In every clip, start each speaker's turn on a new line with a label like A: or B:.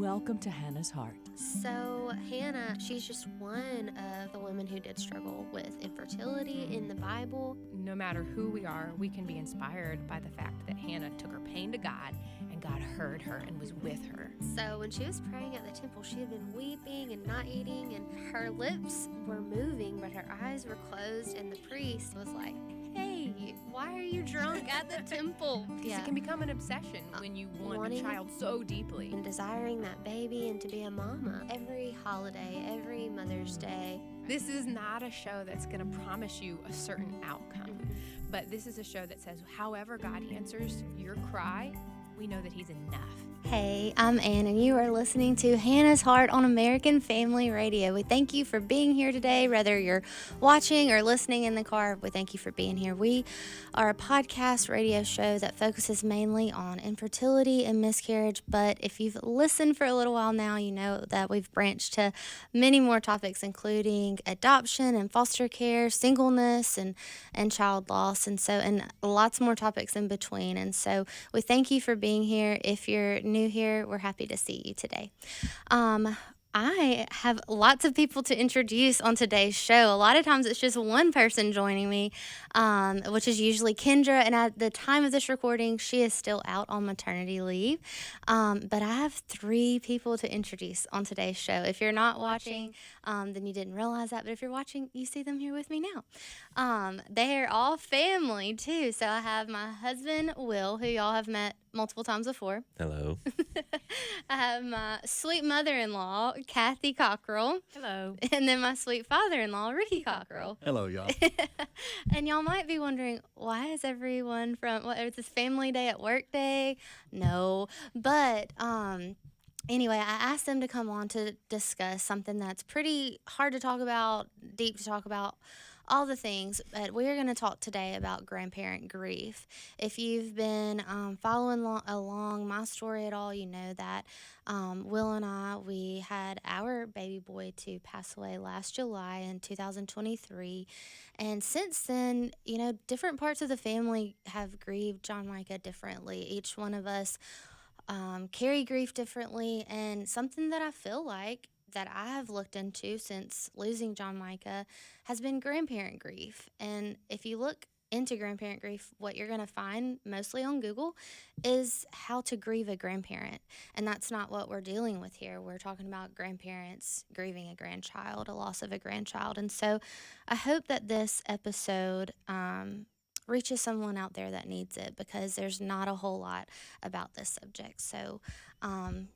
A: Welcome to Hannah's Heart.
B: So Hannah, she's just one of the women who did struggle with infertility in the Bible.
C: No matter who we are, we can be inspired by the fact that Hannah took her pain to God, and God heard her and was with her.
B: So when she was praying at the temple, she had been weeping and not eating, and her lips were moving, but her eyes were closed, and the priest was like, "Hey, why are you drunk at the temple?"
C: Because it can become an obsession when you want
B: wanting
C: a child so deeply.
B: and desiring that baby and to be a mama. Every holiday, every Mother's Day.
C: This is not a show that's going to promise you a certain outcome, but this is a show that says, however God answers your cry, we know that He's enough.
B: Hey, I'm Ann, and you are listening to Hannah's Heart on American Family Radio. We thank you for being here today, whether you're watching or listening in the car. We thank you for being here. We are a podcast radio show that focuses mainly on infertility and miscarriage, but if you've listened for a little while now, you know that we've branched to many more topics, including adoption and foster care, singleness and child loss, and lots more topics in between. And so we thank you for being here. If you're new here, we're happy to see you today. I have lots of people to introduce on today's show. A lot of times it's just one person joining me, which is usually Kendra. And at the time of this recording, she is still out on maternity leave. But I have 3 people to introduce on today's show. If you're not watching, then you didn't realize that. But if you're watching, you see them here with me now. They're all family, too. So I have my husband, Will, who y'all have met multiple times before.
D: Hello.
B: I have my sweet mother-in-law, Cathy Cockrell.
C: Hello.
B: And then my sweet father-in-law, Ricky Cockrell.
D: Hello, y'all.
B: And y'all might be wondering, why is everyone is this family day at work day? No. But anyway, I asked them to come on to discuss something that's pretty hard to talk about, deep to talk about, all the things, but we're going to talk today about grandparent grief. If you've been following along my story at all, you know that Will and I, we had our baby boy to pass away last July in 2023. And since then, you know, different parts of the family have grieved John-Micah differently. Each one of us carry grief differently, and something that I feel like that I have looked into since losing John-Micah has been grandparent grief. And if you look into grandparent grief, what you're going to find mostly on Google is how to grieve a grandparent. And that's not what we're dealing with here. We're talking about grandparents grieving a grandchild, a loss of a grandchild. And so I hope that this episode reaches someone out there that needs it, because there's not a whole lot about this subject. So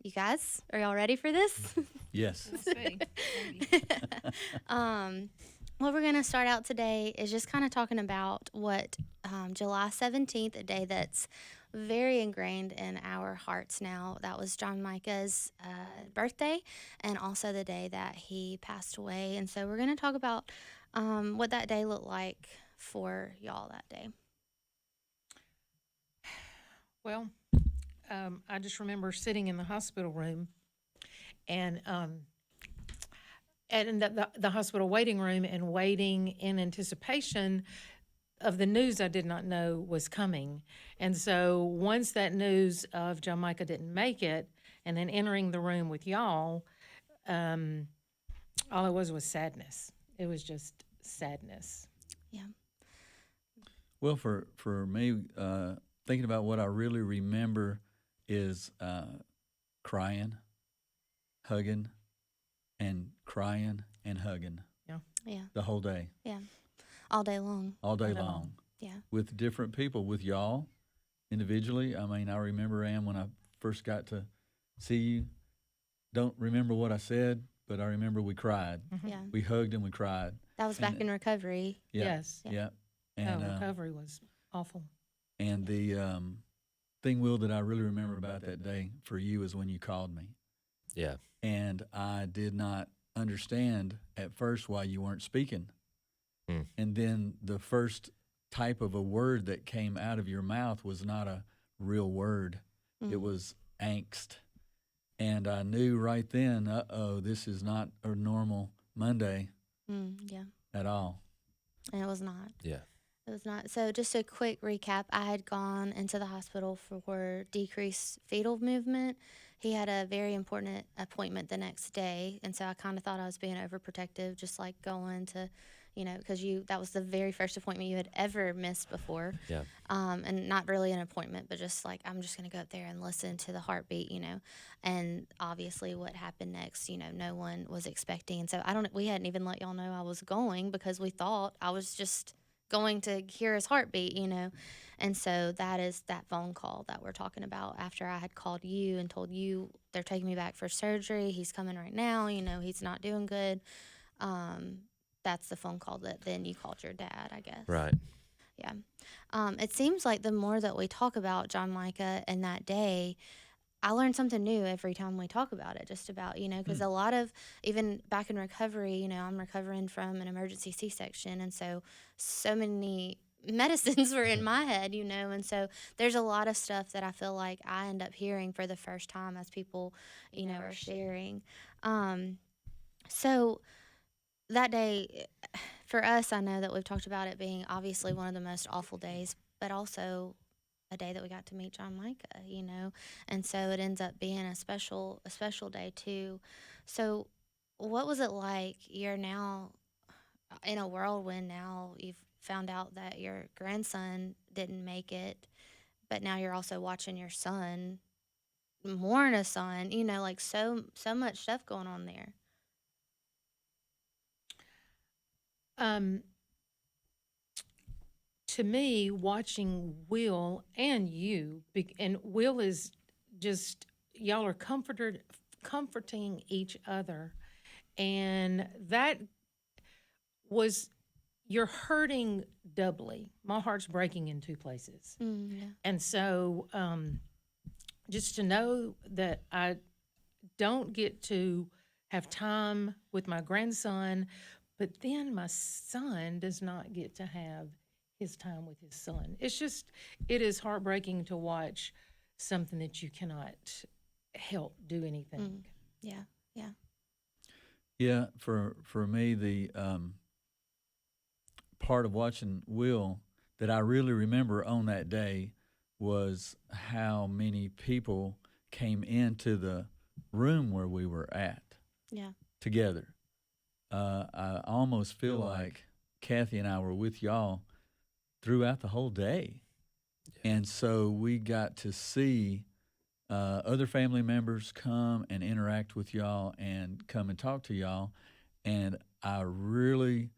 B: you guys, are y'all ready for this?
D: Yes.
C: Let's see.
B: What we're going to start out today is just kind of talking about what July 17th, a day that's very ingrained in our hearts now. That was John-Micah's birthday, and also the day that he passed away. And so we're going to talk about what that day looked like for y'all that day.
E: Well, I just remember sitting in the hospital room and in the hospital waiting room and waiting in anticipation of the news I did not know was coming. And so once that news of John-Micah didn't make it, and then entering the room with y'all, all it was sadness. It was just sadness.
B: Yeah.
D: Well, for me, thinking about what I really remember is crying, hugging, and crying and hugging.
B: Yeah.
D: The whole day.
B: Yeah. All day long.
D: All day long.
B: Yeah.
D: With different people, with y'all individually. I mean, I remember, Ann, when I first got to see you, don't remember what I said, but I remember we cried.
B: Yeah.
D: We hugged and we cried.
B: That was back in recovery.
D: Yeah.
E: Yes.
D: Yeah. And
E: recovery was awful.
D: And the thing, Will, that I really remember about that day for you is when you called me.
F: Yeah.
D: And I did not understand at first why you weren't speaking. And then the first type of a word that came out of your mouth was not a real word. It was angst. And I knew right then, this is not a normal Monday
B: Yeah.
D: at all.
B: And it was not.
F: Yeah.
B: It was not. So just a quick recap. I had gone into the hospital for decreased fetal movement, he had a very important appointment the next day, and so I kind of thought I was being overprotective, just like going to, because that was the very first appointment you had ever missed before.
A: Yeah.
B: And not really an appointment, but just like, I'm just going to go up there and listen to the heartbeat, and obviously what happened next, no one was expecting. And so we hadn't even let y'all know I was going because we thought I was just going to hear his heartbeat, And so that is that phone call that we're talking about after I had called you and told you they're taking me back for surgery. He's coming right now, he's not doing good. That's the phone call that then you called your dad, I guess.
A: Right.
B: Yeah. It seems like the more that we talk about John-Micah and that day, I learn something new every time we talk about it, just about, because a lot of, even back in recovery, I'm recovering from an emergency C-section. And so many medicines were in my head, and so there's a lot of stuff that I feel like I end up hearing for the first time as people, are sharing. So that day, for us, I know that we've talked about it being obviously one of the most awful days, but also a day that we got to meet John-Micah, and so it ends up being a special day too. So what was it like? You're now in a whirlwind now. You've found out that your grandson didn't make it, but now you're also watching your son mourn a son, like so much stuff going on there.
E: To me, watching Will and you, and Will is just, y'all are comforting each other. And that was, you're hurting doubly. My heart's breaking in two places.
B: Yeah.
E: And so just to know that I don't get to have time with my grandson, but then my son does not get to have his time with his son. It is heartbreaking to watch something that you cannot help do anything.
B: Yeah.
D: Yeah, for me, the part of watching Will that I really remember on that day was how many people came into the room where we were at together. I almost feel like Cathy and I were with y'all throughout the whole day. And so we got to see other family members come and interact with y'all and come and talk to y'all. And I really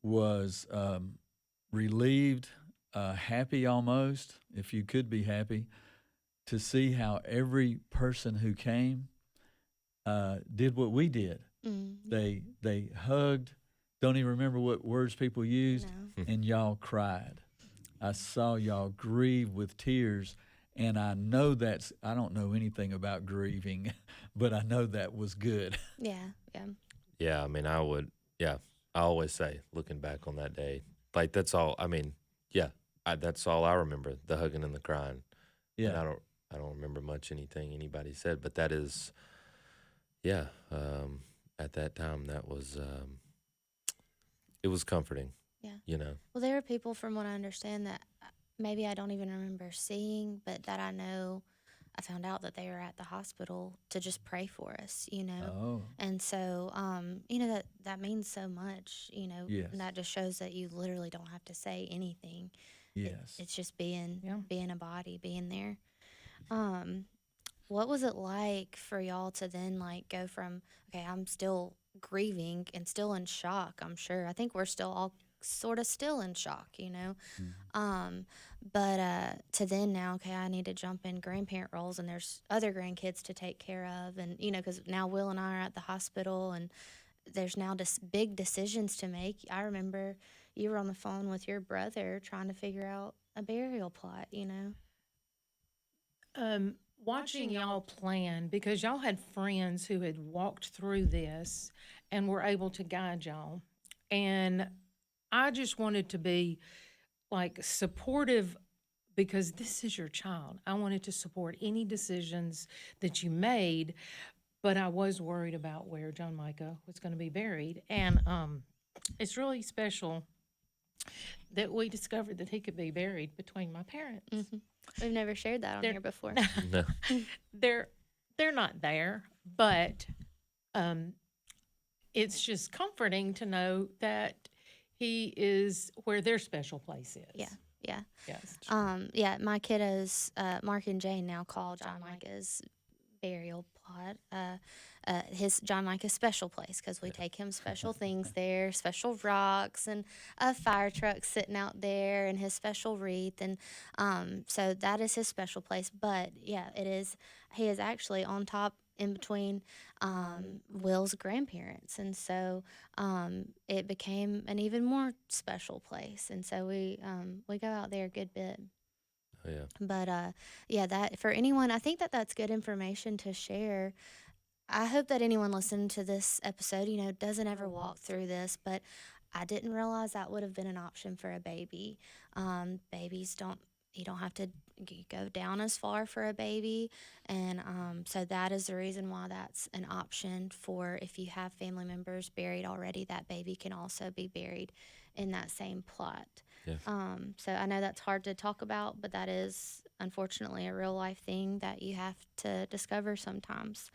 D: was relieved, happy almost, if you could be happy, to see how every person who came did what we did. They hugged, don't even remember what words people used, and y'all cried. I saw y'all grieve with tears, and I know I don't know anything about grieving, but I know that was good.
A: Yeah, I mean, I always say, looking back on that day, like that's all, I mean, that's all I remember, the hugging and the crying.
D: Yeah.
A: And I don't remember much anything anybody said, but that is, at that time, that was, it was comforting.
B: Well, there are people, from what I understand, that maybe I don't even remember seeing, but that I know I found out that they were at the hospital to just pray for us,
D: Oh.
B: And so, that means so much,
D: Yes.
B: and that just shows that you literally don't have to say anything.
D: Yes.
B: It's just being a body, being there. What was it like for y'all to then go from, okay, I'm still grieving and still in shock, I'm sure. I think we're still all sort of still in shock, but to then now, okay, I need to jump in grandparent roles, and there's other grandkids to take care of, and because now Will and I are at the hospital, and there's now just big decisions to make. I remember you were on the phone with your brother trying to figure out a burial plot.
E: Watching y'all plan, because y'all had friends who had walked through this and were able to guide y'all, and I just wanted to be supportive, because this is your child. I wanted to support any decisions that you made, but I was worried about where John-Micah was going to be buried. And it's really special that we discovered that he could be buried between my parents.
B: We've never shared that on here before.
A: No.
E: they're not there, but it's just comforting to know that he is where their special place is.
B: Yeah. Yeah.
E: Yes.
B: Yeah, my kiddos, Mark and Jane, now call John-Micah's burial plot his John-Micah's special place, because we take him special things there, special rocks and a fire truck sitting out there and his special wreath. And so that is his special place. But yeah, he is actually on top in between Will's grandparents. And so it became an even more special place. And so we go out there a good bit.
A: Oh, yeah.
B: But yeah, that for anyone, I think that that's good information to share. I hope that anyone listening to this episode, doesn't ever walk through this, but I didn't realize that would have been an option for a baby. Babies you don't have to go down as far for a baby. And so that is the reason why that's an option for if you have family members buried already, that baby can also be buried in that same plot.
A: Yeah.
B: So I know that's hard to talk about, but that is unfortunately a real life thing that you have to discover sometimes.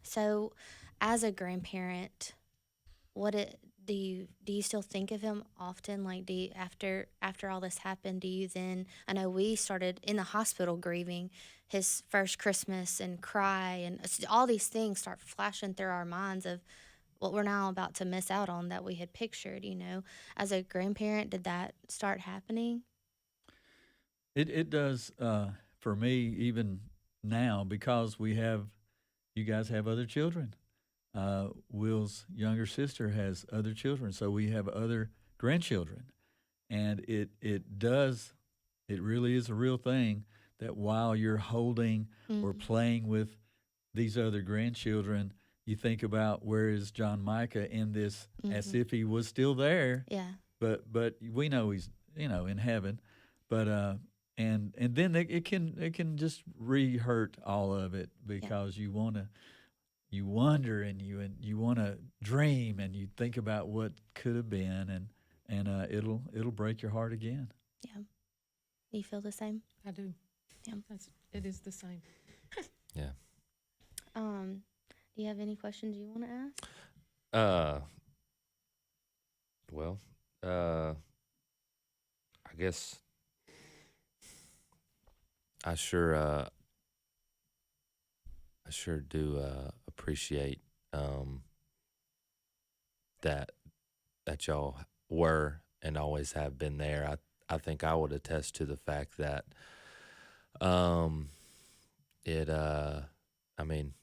B: So as a grandparent, do you still think of him often? Like, after all this happened, do you then, I know we started in the hospital grieving his first Christmas and cry, and all these things start flashing through our minds of what we're now about to miss out on that we had pictured, As a grandparent, did that start happening?
D: It does for me even now, because you guys have other children. Will's younger sister has other children, so we have other grandchildren, and it really is a real thing that while you're holding or playing with these other grandchildren, you think about, where is John-Micah in this, as if he was still there.
B: Yeah.
D: But we know he's in heaven. But and then it can just re-hurt all of it, because you wonder and you want to dream and you think about what could have been, and it'll break your heart again.
B: Yeah. You feel the same?
E: I do.
B: Yeah.
E: It is the same.
A: Yeah.
B: Do you have any questions you want to ask?
A: Well, I guess I sure do appreciate that y'all were and always have been there. I think I would attest to the fact that I mean,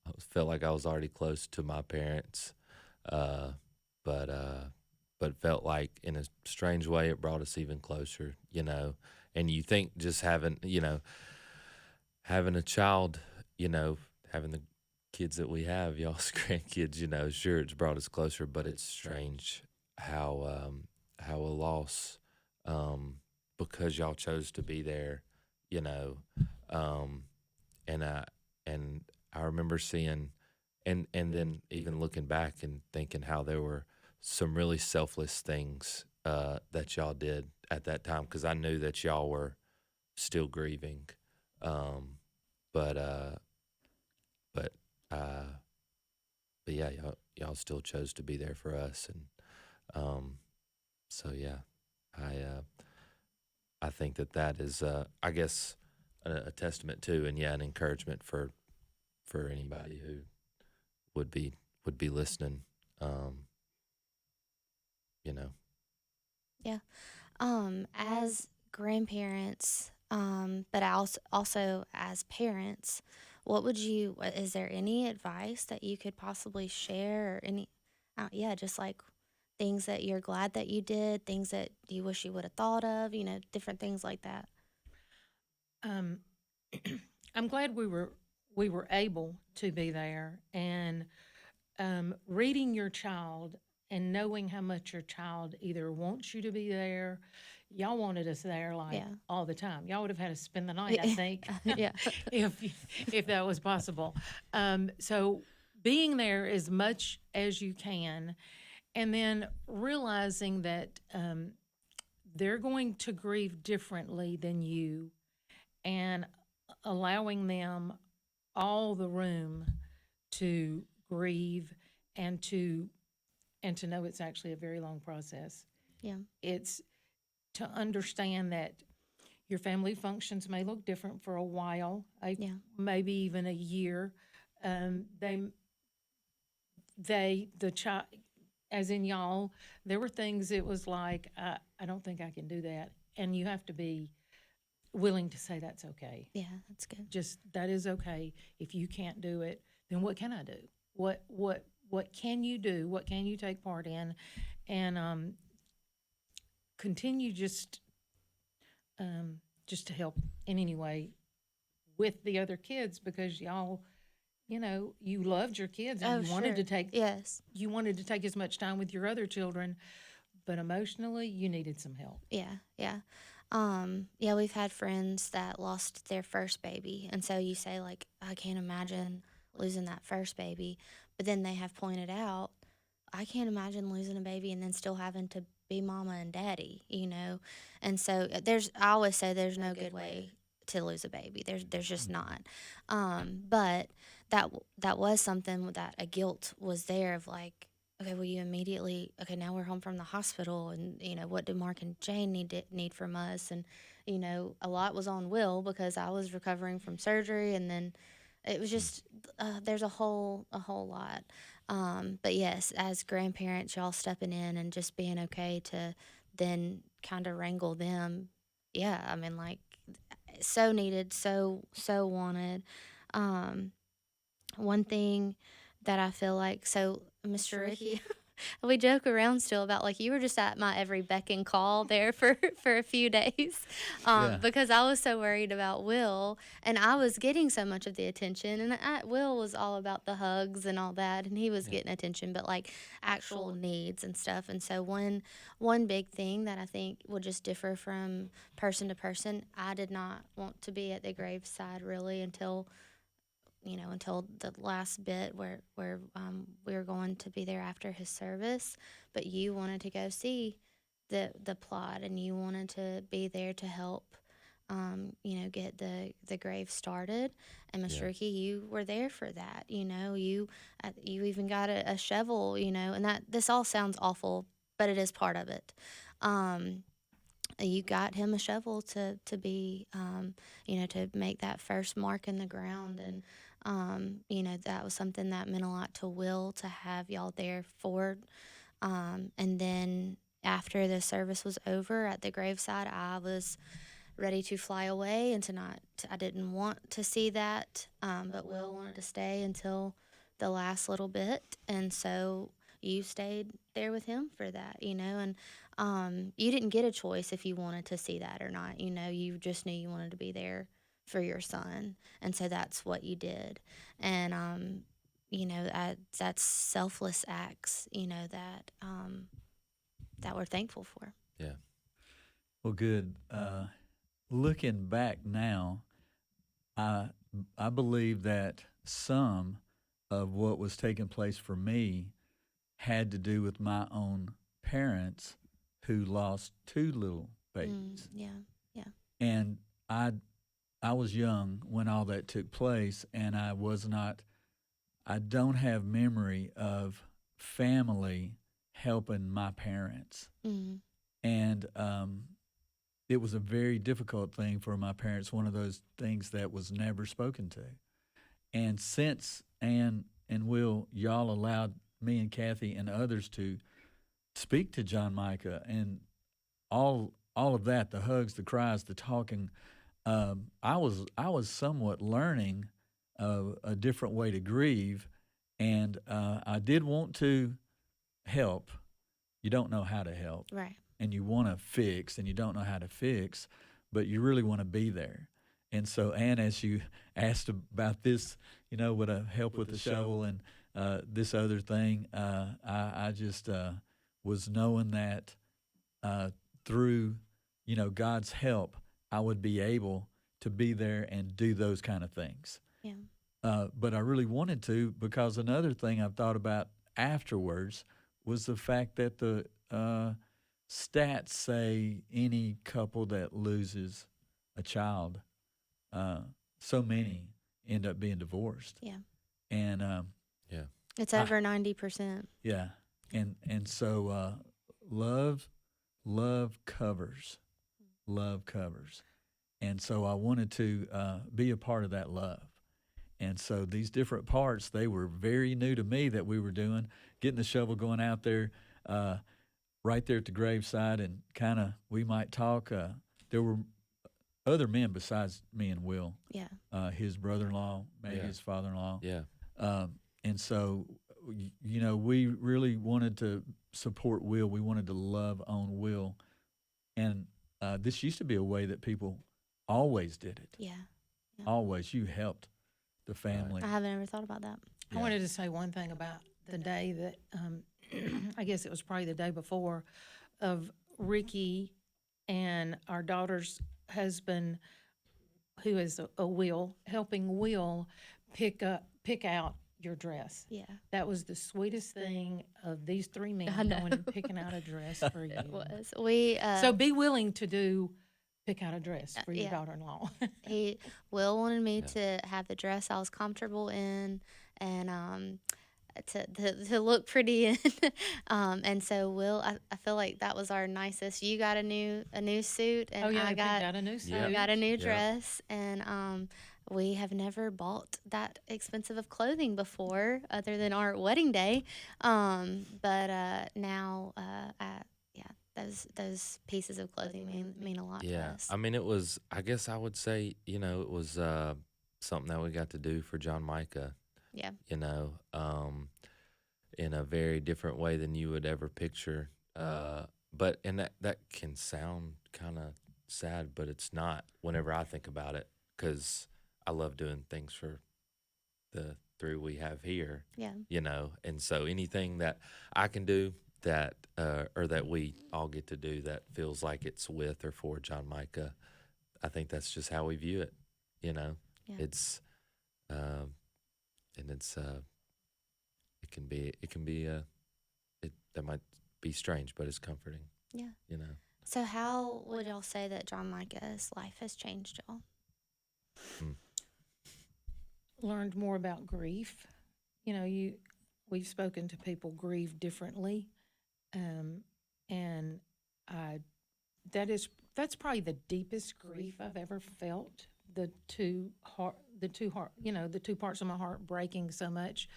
A: I felt like I was already close to my parents, but felt like in a strange way it brought us even closer, And you think just having a child, having the kids that we have, y'all's grandkids, sure, it's brought us closer, but it's strange how a loss, because y'all chose to be there, and I remember seeing, and then even looking back and thinking how there were some really selfless things that y'all did at that time, because I knew that y'all were still grieving, but yeah, y'all still chose to be there for us, and so yeah, I think that is I guess a testament to, and an encouragement for anybody who would be listening,
B: Yeah. As grandparents, but also as parents, is there any advice that you could possibly share, or just like things that you're glad that you did, things that you wish you would have thought of, different things like that?
E: I'm glad we were able to be there, and reading your child and knowing how much your child either wants you to be there. Y'all wanted us there all the time. Y'all would have had us spend the night, I think,
B: Yeah.
E: if that was possible. So being there as much as you can, and then realizing that they're going to grieve differently than you. And allowing them all the room to grieve and to know it's actually a very long process.
B: Yeah.
E: It's to understand that your family functions may look different for a while,
B: Yeah.
E: maybe even a year. The child, as in y'all, there were things it was like, I don't think I can do that. And you have to be willing to say that's okay.
B: Yeah, that's good.
E: Just, that is okay. If you can't do it, then what can I do? What can you do? What can you take part in? And continue just to help in any way with the other kids, because y'all, you loved your kids and you wanted to take
B: Yes.
E: you wanted to take as much time with your other children, but emotionally you needed some help.
B: Yeah, yeah. Yeah, we've had friends that lost their first baby, and so you say like, I can't imagine losing that first baby, but then they have pointed out, I can't imagine losing a baby and then still having to be mama and daddy, and so I always say there's no good way to lose a baby. There's just not. But that was something that a guilt was there of like, okay, well, you immediately, okay, now we're home from the hospital, and what do Mark and Jane need from us? And a lot was on Will because I was recovering from surgery, and then it was just there's a whole lot. But yes, as grandparents, y'all stepping in and just being okay to then kind of wrangle them. Yeah, I mean, like, so needed, so wanted. One thing that I feel like, so Mr. Ricky, we joke around still about like you were just at my every beck and call there for a few days,
D: Yeah.
B: because I was so worried about Will, and I was getting so much of the attention, and Will was all about the hugs and all that, and he was getting attention, but like actual needs and stuff. And so one big thing that I think will just differ from person to person, I did not want to be at the graveside really until the last bit where we were going to be there after his service. But you wanted to go see the plot, and you wanted to be there to help, get the grave started. And Mr.
A: Yeah.
B: Ricky, you were there for that. You even got a shovel. And that this all sounds awful, but it is part of it. You got him a shovel to be, to make that first mark in the ground. And, that was something that meant a lot to Will to have y'all there for. And then after the service was over at the graveside, I was ready to fly away and I didn't want to see that. But Will wanted to stay until the last little bit. And so you stayed there with him for that, and you didn't get a choice if you wanted to see that or not. You just knew you wanted to be there for your son, and so that's what you did. And that's selfless acts, that we're thankful for.
A: Yeah.
D: Well, good. Looking back now, I believe that some of what was taking place for me had to do with my own parents who lost two little babies.
B: Yeah.
D: And I was young when all that took place, and I don't have memory of family helping my parents.
B: Mm.
D: And it was a very difficult thing for my parents, one of those things that was never spoken to. And since Ann and Will, y'all allowed me and Cathy and others to speak to John-Micah and all of that, the hugs, the cries, the talking, I was somewhat learning a different way to grieve, and I did want to help. You don't know how to help.
B: Right.
D: And you want to fix, and you don't know how to fix, but you really want to be there. And so, Ann, as you asked about this, would I help with the shovel and this other thing, I just was knowing that through, God's help, I would be able to be there and do those kind of things.
B: Yeah.
D: But I really wanted to, because another thing I've thought about afterwards was the fact that the stats say any couple that loses a child so many end up being divorced.
B: Yeah.
D: And
A: Yeah.
B: It's over 90%.
D: yeah, and so love covers, and so I wanted to be a part of that love. And so these different parts, they were very new to me that we were doing, getting the shovel, going out there, right there at the graveside, and kind of we might talk. There were other men besides me and Will,
B: Yeah.
D: his brother-in-law, maybe
A: Yeah.
D: his father-in-law.
A: Yeah.
D: And so, we really wanted to support Will. We wanted to love on Will. And this used to be a way that people always did it.
B: Yeah.
D: Always. You helped the family.
B: I haven't ever thought about that.
E: I wanted to say one thing about the day that, I guess it was probably the day before, of Ricky and our daughter's husband, who is a Will, helping Will pick out your dress.
B: Yeah.
E: That was the sweetest thing of these three men
B: I know.
E: going and picking out a dress for you.
B: It was. We
E: So be willing to pick out a dress for your
B: yeah.
E: daughter-in-law.
B: Will wanted me to have the dress I was comfortable in, and to look pretty in. And so Will, I feel like that was our nicest. You got a new suit, and
E: Oh yeah,
B: I
E: they picked
B: got
E: out a new suit.
A: Yeah.
B: I got a new
A: Yeah.
B: dress, and we have never bought that expensive of clothing before, other than our wedding day. But now, those pieces of clothing mean a lot to
A: Yeah.
B: us.
A: I mean, it was, I guess I would say, it was something that we got to do for John-Micah,
B: Yeah.
A: in a very different way than you would ever picture. But, and that can sound kind of sad, but it's not whenever I think about it, because I love doing things for the three we have here,
B: Yeah.
A: and so anything that I can do that, or that we all get to do that feels like it's with or for John-Micah, I think that's just how we view it,
B: Yeah.
A: It's, and it's, it can be, that might be strange, but it's comforting,
B: Yeah.
A: you know.
B: So how would y'all say that John-Micah's life has changed y'all?
E: Learned more about grief. We've spoken to people grieve differently, and that's probably the deepest grief I've ever felt. The two parts of my heart breaking so much,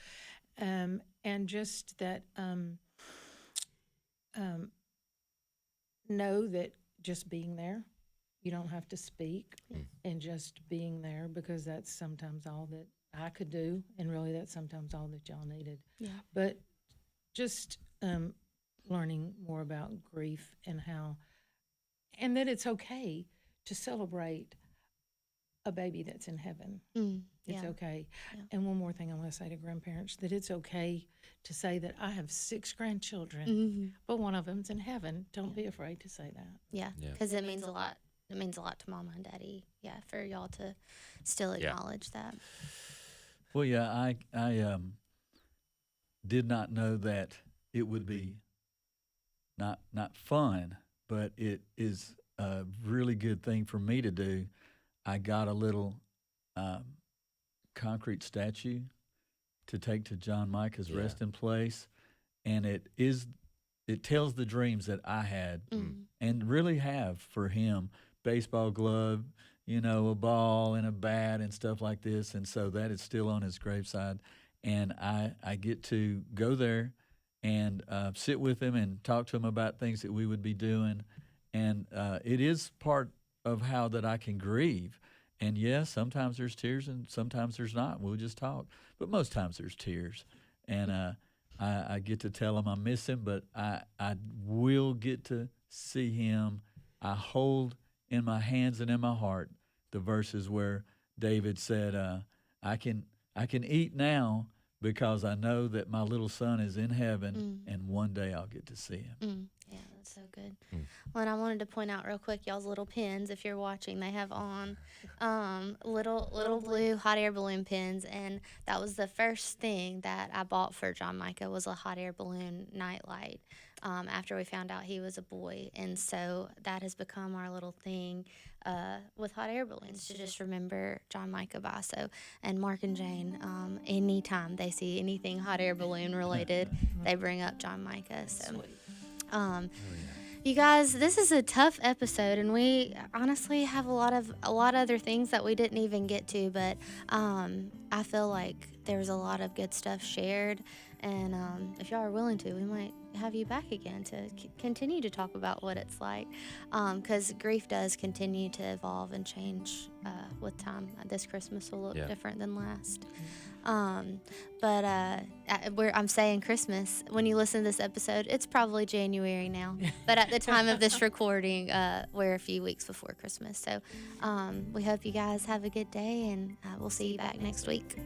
E: and just that know that just being there, you don't have to speak, and just being there, because that's sometimes all that I could do, and really that's sometimes all that y'all needed.
B: Yeah.
E: But just learning more about grief and that it's okay to celebrate a baby that's in heaven. It's
B: Yeah.
E: okay.
B: Yeah.
E: And one more thing I want to say to grandparents, that it's okay to say that I have 6 grandchildren,
B: Mm-hmm.
E: but one of them's in heaven. Don't be afraid to say that.
B: Yeah.
A: Yeah.
B: Because it means a lot. It means a lot to Mama and Daddy. Yeah. For y'all to still
A: Yeah.
B: acknowledge that.
D: Well, yeah, I did not know that it would be not fun, but it is a really good thing for me to do. I got a little concrete statue to take to John-Micah's
A: Yeah.
D: resting place, and it tells the dreams that I had and really have for him. Baseball glove, a ball and a bat and stuff like this, and so that is still on his graveside. And I get to go there and sit with him and talk to him about things that we would be doing, and it is part of how that I can grieve. And yes, sometimes there's tears and sometimes there's not. We'll just talk, but most times there's tears, and I get to tell him I miss him, but I will get to see him. I hold in my hands and in my heart the verses where David said, I can eat now because I know that my little son is in heaven, and one day I'll get to see him.
B: Yeah, that's so good. Well, and I wanted to point out real quick, y'all's little pins, if you're watching, they have on little blue hot air balloon pins, and that was the first thing that I bought for John-Micah was a hot air balloon nightlight after we found out he was a boy, and so that has become our little thing. with hot air balloons to just remember John-Micah Basso and Mark and Jane. Anytime they see anything hot air balloon related, they bring up John-Micah. So, you guys, this is a tough episode, and we honestly have a lot of other things that we didn't even get to. But I feel like there's a lot of good stuff shared, and if y'all are willing to, we might have you back again to continue to talk about what it's like, because grief does continue to evolve and change with time. This Christmas will look different than last. But I'm saying Christmas. When you listen to this episode, it's probably January now. But at the time of this recording, we're a few weeks before Christmas. So we hope you guys have a good day, and we'll see you back next week.